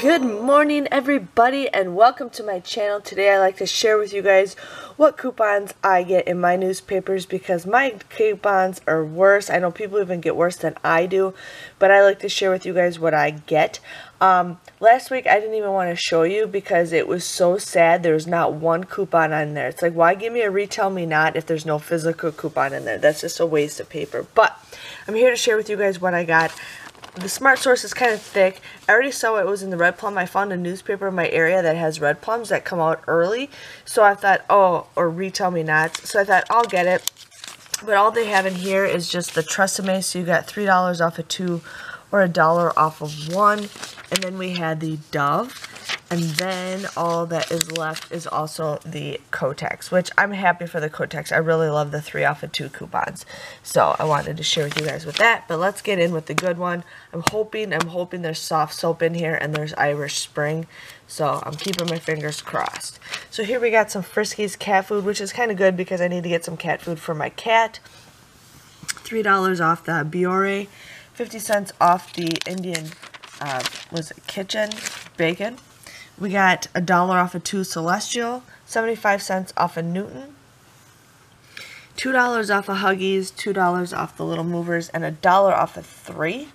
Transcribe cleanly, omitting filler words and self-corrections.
Good morning everybody and welcome to my channel. Today I like to share with you guys what coupons I get in my newspapers because my coupons are worse. I know people even get worse than I do, but I like to share with you guys what I get. Last week I didn't even want to show you because it was so sad. There was not one coupon on there. It's like, why give me a retell me not if there's no physical coupon in there? That's just a waste of paper. But I'm here to share with you guys what I got. The Smart Source is kind of thick. I already saw it was in the red plum. I found a newspaper in my area that has red plums that come out early. So I thought, or retell me not. So I thought, I'll get it. But all they have in here is just the Tresemme. So you got $3 off of 2 or $1 off of 1. And then we had the Dove. And then all that is left is also the Kotex, which I'm happy for the Kotex. I really love the 3 off of 2 coupons. So I wanted to share with you guys with that. But let's get in with the good one. I'm hoping there's soft soap in here and there's Irish Spring. So I'm keeping my fingers crossed. So here we got some Friskies cat food, which is kind of good because I need to get some cat food for my cat. $3 off the Biore. 50 cents off the Indian, kitchen bacon. We got $1 off of 2 Celestial, 75 cents off of Newton, $2 off of Huggies, $2 off the Little Movers, and $1 off of 3.